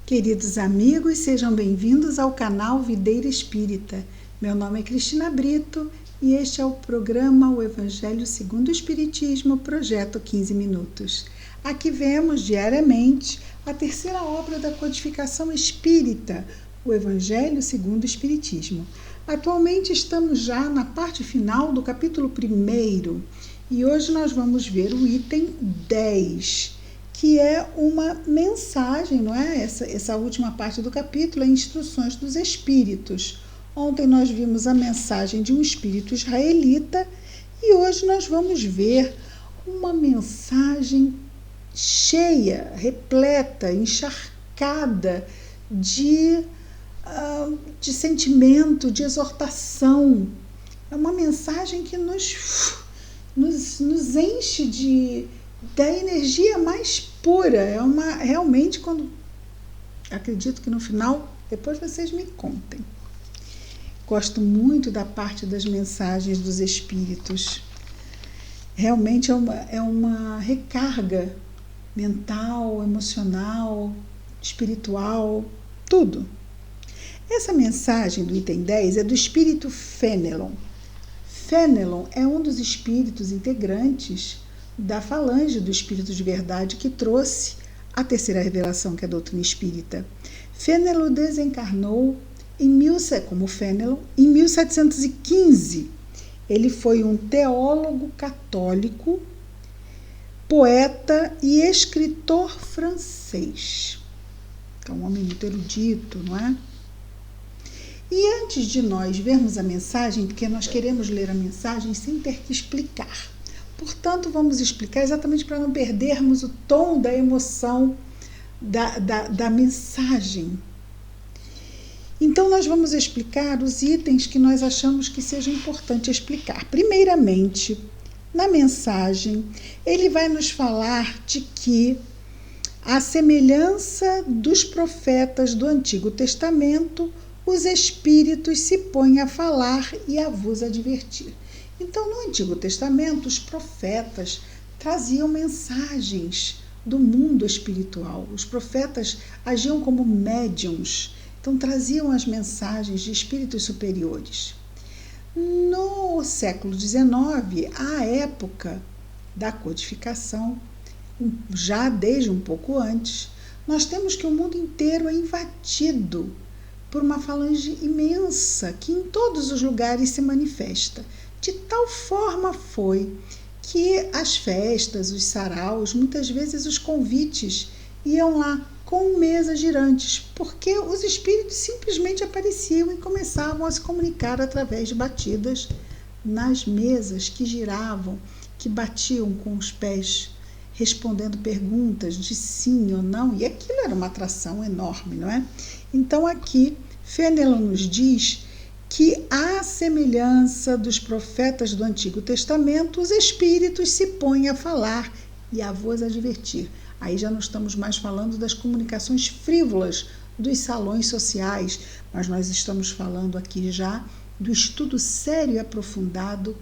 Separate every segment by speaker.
Speaker 1: Queridos amigos, sejam bem-vindos ao canal Videira Espírita. Meu nome é Cristina Brito e este é o programa O Evangelho segundo o Espiritismo, projeto 15 minutos. Aqui vemos diariamente a terceira obra da codificação espírita, o Evangelho segundo o Espiritismo. Atualmente estamos já na parte final do capítulo 1 e hoje nós vamos ver o item 10, que é uma mensagem, não é? Essa última parte do capítulo é Instruções dos Espíritos. Ontem nós vimos a mensagem de um espírito israelita e hoje nós vamos ver uma mensagem cheia, repleta, encharcada de sentimento, de exortação. É uma mensagem que nos enche da energia mais pura. Realmente, quando acredito que no final, depois vocês me contem. Gosto muito da parte das mensagens dos espíritos. Realmente é uma recarga mental, emocional, espiritual, tudo. Essa mensagem do item 10 é do espírito Fenelon. Fenelon é um dos espíritos integrantes da falange do Espírito de Verdade que trouxe a terceira revelação, que é a doutrina espírita. Fenelon desencarnou como Fenelon em 1715. Ele foi um teólogo católico, poeta e escritor francês. Então, um homem muito erudito, não é? E antes de nós vermos a mensagem, porque nós queremos ler a mensagem sem ter que explicar, portanto, vamos explicar exatamente para não perdermos o tom da emoção da mensagem. Então, nós vamos explicar os itens que nós achamos que seja importante explicar. Primeiramente, na mensagem, ele vai nos falar de que à semelhança dos profetas do Antigo Testamento, os espíritos se põem a falar e a vos advertir. Então, no Antigo Testamento, os profetas traziam mensagens do mundo espiritual. Os profetas agiam como médiuns, então traziam as mensagens de espíritos superiores. No século XIX, à época da codificação, já desde um pouco antes, nós temos que o mundo inteiro é invadido por uma falange imensa que em todos os lugares se manifesta. De tal forma foi que as festas, os saraus, muitas vezes os convites iam lá com mesas girantes, porque os espíritos simplesmente apareciam e começavam a se comunicar através de batidas nas mesas que giravam, que batiam com os pés, respondendo perguntas de sim ou não, e aquilo era uma atração enorme, não é? Então aqui Fenelon nos diz que, à semelhança dos profetas do Antigo Testamento, os espíritos se põem a falar e a vos advertir. Aí já não estamos mais falando das comunicações frívolas dos salões sociais, mas nós estamos falando aqui já do estudo sério e aprofundado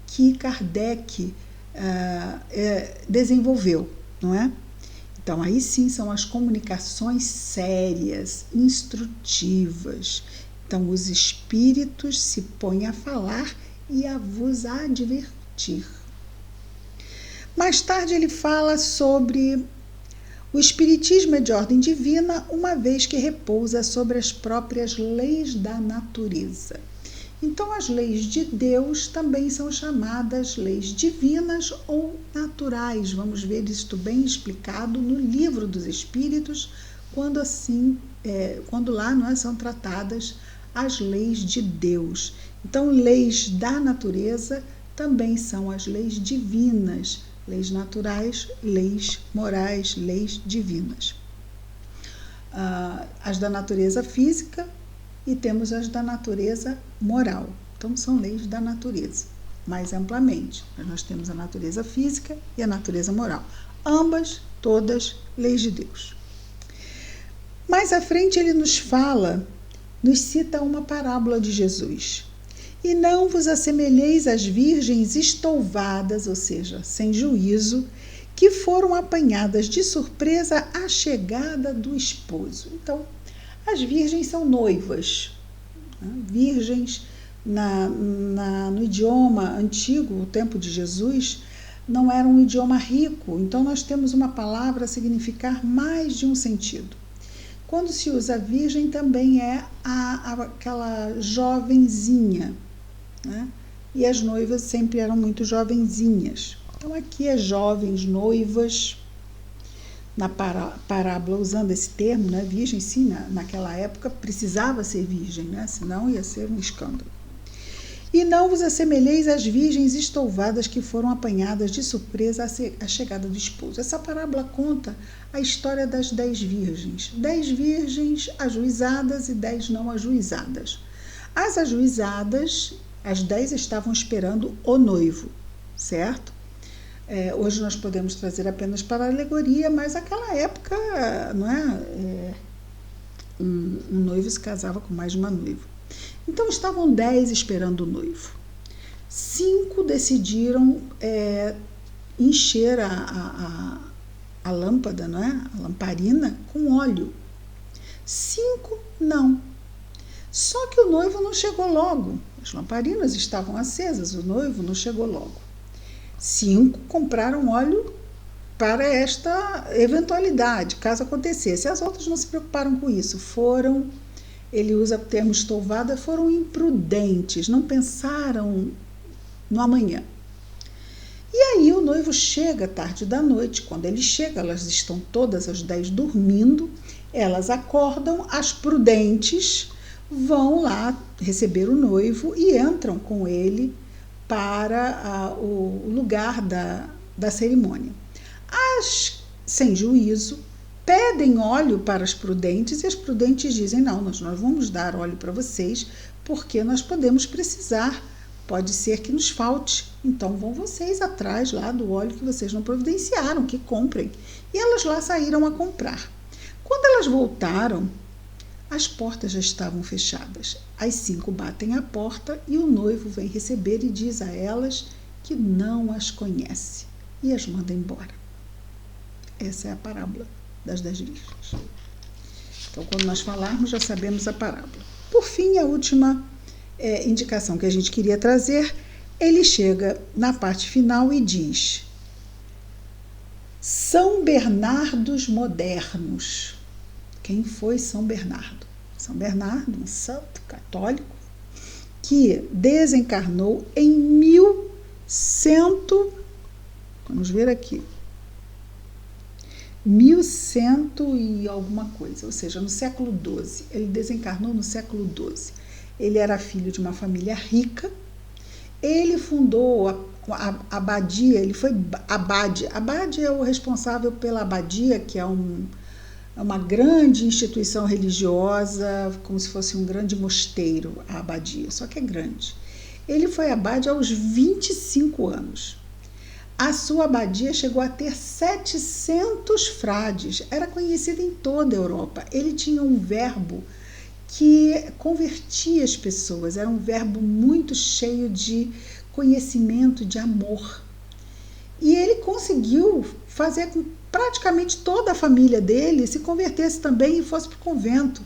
Speaker 1: que Kardec desenvolveu, não é? Então, aí sim são as comunicações sérias, instrutivas. Então, os espíritos se põem a falar e a vos advertir. Mais tarde ele fala sobre o espiritismo é de ordem divina, uma vez que repousa sobre as próprias leis da natureza. Então, as leis de Deus também são chamadas leis divinas ou naturais. Vamos ver isto bem explicado no Livro dos Espíritos, quando lá não é, são tratadas as leis de Deus. Então, leis da natureza também são as leis divinas, leis naturais, leis morais, leis divinas. As da natureza física e temos as da natureza moral. Então, são leis da natureza, mais amplamente. Nós temos a natureza física e a natureza moral. Ambas, todas, leis de Deus. Mais à frente ele nos cita uma parábola de Jesus. E não vos assemelheis às virgens estouvadas, ou seja, sem juízo, que foram apanhadas de surpresa à chegada do esposo. Então, as virgens são noivas, né? Virgens, no idioma antigo, o tempo de Jesus, não era um idioma rico, então nós temos uma palavra a significar mais de um sentido. Quando se usa virgem, também é aquela jovenzinha, né? E as noivas sempre eram muito jovenzinhas. Então, aqui é jovens, noivas, na parábola, usando esse termo, né? Virgem, sim, naquela época precisava ser virgem, né? Senão ia ser um escândalo. E não vos assemelheis às virgens estouvadas que foram apanhadas de surpresa à chegada do esposo. Essa parábola conta a história das 10 virgens. 10 virgens ajuizadas e 10 não ajuizadas. As ajuizadas, as 10 estavam esperando o noivo, certo? Hoje nós podemos trazer apenas para a alegoria, mas naquela época, não é? Um noivo se casava com mais de uma noiva. Então, estavam 10 esperando o noivo. 5 decidiram encher a lâmpada, não é? A lamparina, com óleo. 5 não. Só que o noivo não chegou logo. As lamparinas estavam acesas, o noivo não chegou logo. 5 compraram óleo para esta eventualidade, caso acontecesse. As outras não se preocuparam com isso. Ele usa o termo estouvada, foram imprudentes, não pensaram no amanhã. E aí o noivo chega tarde da noite. Quando ele chega, elas estão todas as 10 dormindo, elas acordam, as prudentes vão lá receber o noivo e entram com ele para o lugar da cerimônia. As sem juízo pedem óleo para as prudentes e as prudentes dizem, não, nós vamos dar óleo para vocês porque nós podemos precisar, pode ser que nos falte, então vão vocês atrás lá do óleo que vocês não providenciaram, que comprem. E elas lá saíram a comprar. Quando elas voltaram, as portas já estavam fechadas. As 5 batem à porta e o noivo vem receber e diz a elas que não as conhece e as manda embora. Essa é a parábola das 10 virgens. Então, quando nós falarmos, já sabemos a parábola. Por fim, a última indicação que a gente queria trazer, ele chega na parte final e diz: São Bernardos modernos. Quem foi São Bernardo? São Bernardo, um santo católico, que desencarnou em 1100, vamos ver aqui, 1100 e alguma coisa, ou seja, no século XII. Ele desencarnou no século XII. Ele era filho de uma família rica. Ele fundou a abadia, ele foi abade. Abade é o responsável pela abadia, que é uma grande instituição religiosa, como se fosse um grande mosteiro, a abadia, só que é grande. Ele foi abade aos 25 anos. A sua abadia chegou a ter 700 frades, era conhecida em toda a Europa. Ele tinha um verbo que convertia as pessoas, era um verbo muito cheio de conhecimento, de amor. E ele conseguiu fazer com que praticamente toda a família dele se convertesse também e fosse para o convento.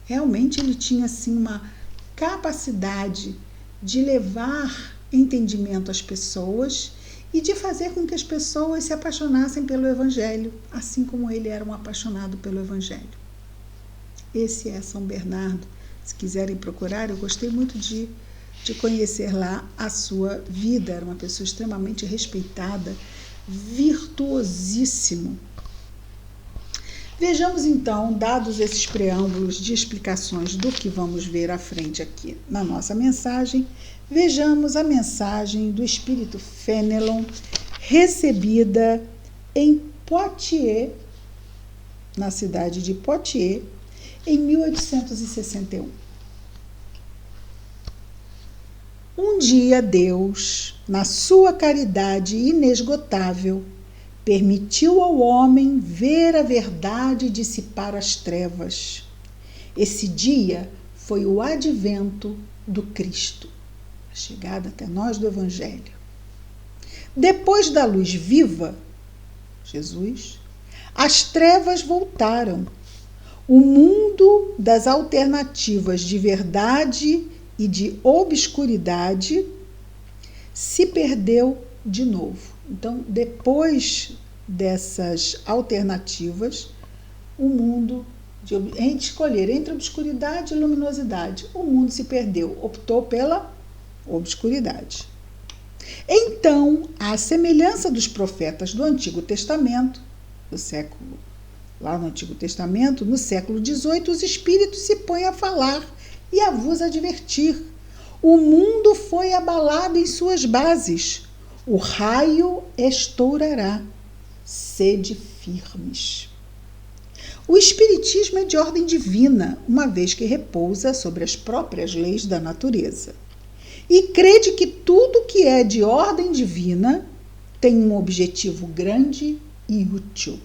Speaker 1: Realmente ele tinha assim, uma capacidade de levar entendimento às pessoas e de fazer com que as pessoas se apaixonassem pelo Evangelho, assim como ele era um apaixonado pelo Evangelho. Esse é São Bernardo. Se quiserem procurar, eu gostei muito de conhecer lá a sua vida. Era uma pessoa extremamente respeitada, virtuosíssimo. Vejamos então, dados esses preâmbulos de explicações do que vamos ver à frente aqui na nossa mensagem, vejamos a mensagem do Espírito Fenelon, recebida em Poitiers, na cidade de Poitiers, em 1861. Um dia Deus, na sua caridade inesgotável, permitiu ao homem ver a verdade e dissipar as trevas. Esse dia foi o advento do Cristo, a chegada até nós do Evangelho. Depois da luz viva, Jesus, as trevas voltaram. O mundo das alternativas de verdade e de obscuridade se perdeu de novo. Então, depois dessas alternativas, o mundo, em escolher entre obscuridade e luminosidade, o mundo se perdeu, optou pela obscuridade. Então, à semelhança dos profetas do Antigo Testamento, lá no Antigo Testamento, no século XVIII, os espíritos se põem a falar e a vos advertir. O mundo foi abalado em suas bases. O raio estourará. Sede firmes. O Espiritismo é de ordem divina, uma vez que repousa sobre as próprias leis da natureza. E crede que tudo que é de ordem divina tem um objetivo grande e útil.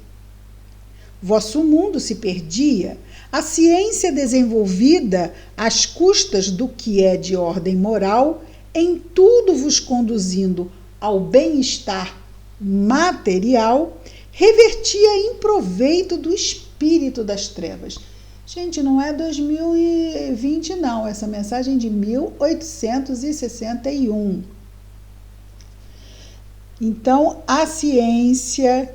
Speaker 1: Vosso mundo se perdia, a ciência desenvolvida às custas do que é de ordem moral, em tudo vos conduzindo ao bem-estar material, revertia em proveito do espírito das trevas. Gente, não é 2020 não, essa mensagem é de 1861. Então, a ciência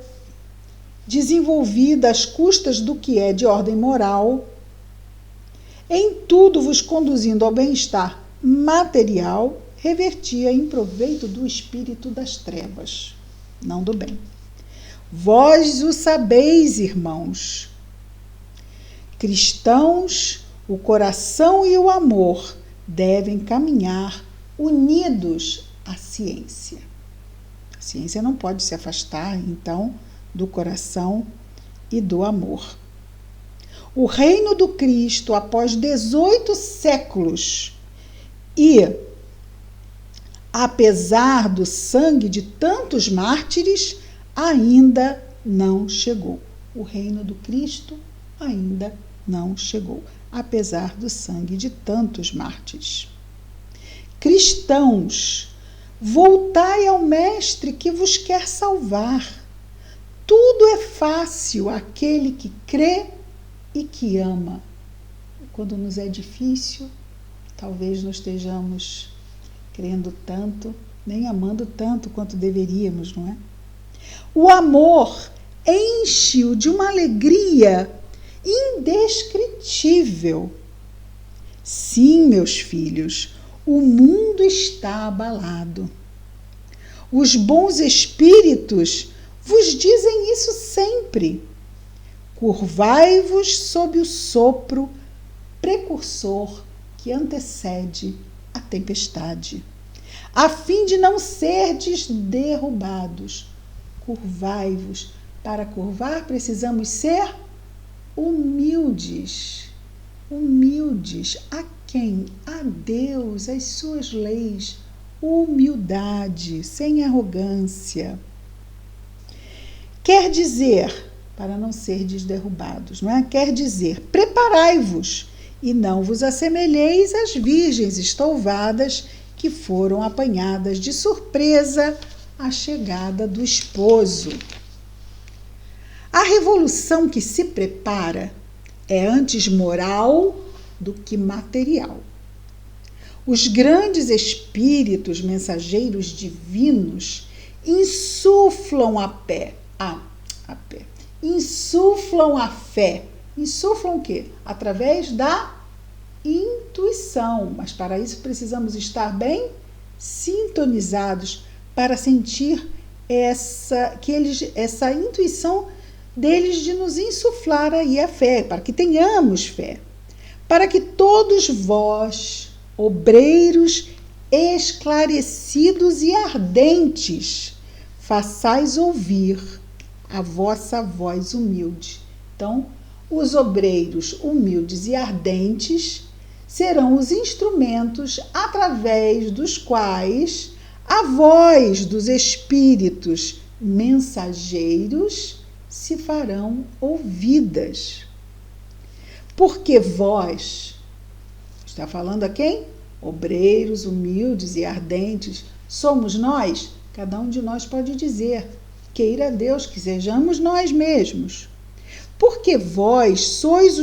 Speaker 1: desenvolvida às custas do que é de ordem moral, em tudo vos conduzindo ao bem-estar material, revertia em proveito do espírito das trevas, não do bem. Vós o sabeis, irmãos. Cristãos, o coração e o amor devem caminhar unidos à ciência. A ciência não pode se afastar, então, do coração e do amor. O reino do Cristo, após 18 séculos e apesar do sangue de tantos mártires, ainda não chegou. O reino do Cristo ainda não chegou, apesar do sangue de tantos mártires. Cristãos, voltai ao Mestre que vos quer salvar. Tudo é fácil àquele que crê e que ama. Quando nos é difícil, talvez não estejamos crendo tanto, nem amando tanto quanto deveríamos, não é? O amor enche-o de uma alegria indescritível. Sim, meus filhos, o mundo está abalado. Os bons espíritos vos dizem isso sempre. Curvai-vos sob o sopro precursor que antecede a tempestade, a fim de não serdes derrubados. Curvai-vos. Para curvar, precisamos ser humildes. Humildes. A quem? A Deus, às suas leis. Humildade, sem arrogância. Quer dizer, para não serdes derrubados, não é? Quer dizer, preparai-vos e não vos assemelheis às virgens estouvadas que foram apanhadas de surpresa à chegada do esposo. A revolução que se prepara é antes moral do que material. Os grandes espíritos mensageiros divinos insuflam insuflam a fé. Insuflam o quê? Através da intuição. Mas para isso precisamos estar bem sintonizados para sentir essa intuição deles de nos insuflar aí a fé, para que tenhamos fé. Para que todos vós, obreiros esclarecidos e ardentes, façais ouvir a vossa voz humilde. Então, os obreiros humildes e ardentes serão os instrumentos através dos quais a voz dos espíritos mensageiros se farão ouvidas. Porque vós, está falando a quem? Obreiros humildes e ardentes, somos nós? Cada um de nós pode dizer. queira Deus que sejamos nós mesmos. Porque vós sois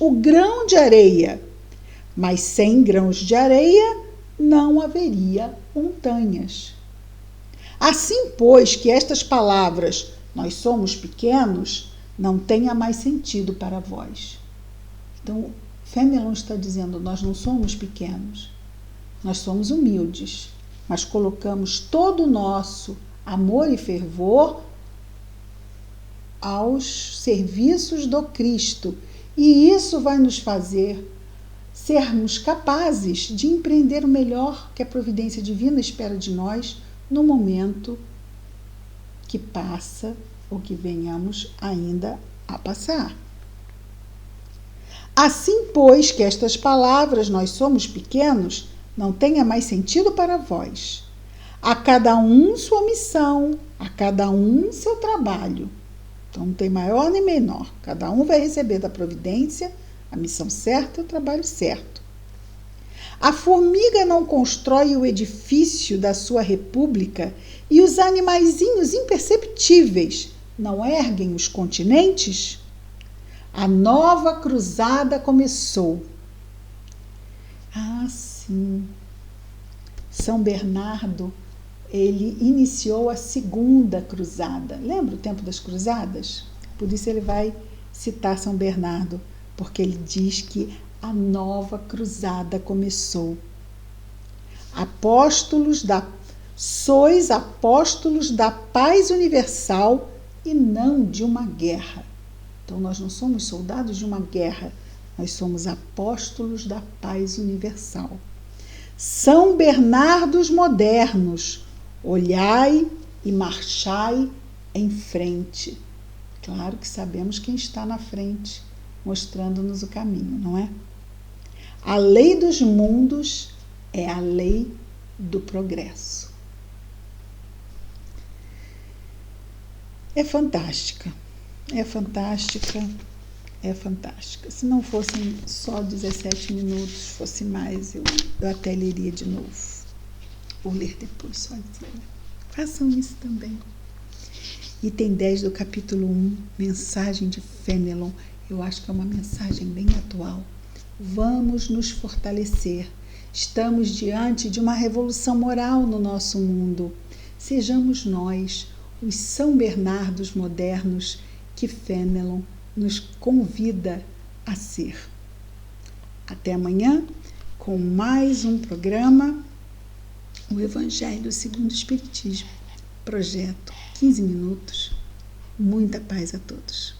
Speaker 1: o grão de areia, mas sem grãos de areia não haveria montanhas. Assim, pois, que estas palavras, nós somos pequenos, não tenha mais sentido para vós. Então, Fenelon está dizendo, nós não somos pequenos, nós somos humildes, mas colocamos todo o nosso amor e fervor aos serviços do Cristo, e isso vai nos fazer sermos capazes de empreender o melhor que a providência divina espera de nós no momento que passa ou que venhamos ainda a passar. Assim, pois, que estas palavras, nós somos pequenos, não tenha mais sentido para vós. A cada um sua missão, a cada um seu trabalho. Então, não tem maior nem menor. Cada um vai receber da providência a missão certa e o trabalho certo. A formiga não constrói o edifício da sua república e os animaizinhos imperceptíveis não erguem os continentes? A nova cruzada começou. Ah, sim. São Bernardo, ele iniciou a segunda cruzada. Lembra o tempo das cruzadas? Por isso ele vai citar São Bernardo, porque ele diz que a nova cruzada começou. Sois apóstolos da paz universal e não de uma guerra. Então, nós não somos soldados de uma guerra, nós somos apóstolos da paz universal. São Bernardos modernos, olhai e marchai em frente. Claro que sabemos quem está na frente, mostrando-nos o caminho, não é? A lei dos mundos é a lei do progresso. É fantástica, é fantástica, é fantástica. Se não fossem só 17 minutos, fosse mais, eu até leria de novo. Vou ler depois sozinha. Façam isso também. Item 10 do capítulo 1, mensagem de Fenelon. Eu acho que é uma mensagem bem atual. Vamos nos fortalecer. Estamos diante de uma revolução moral no nosso mundo. Sejamos nós, os São Bernardos modernos, que Fenelon nos convida a ser. Até amanhã, com mais um programa, o Evangelho segundo o Espiritismo. Projeto 15 minutos. Muita paz a todos.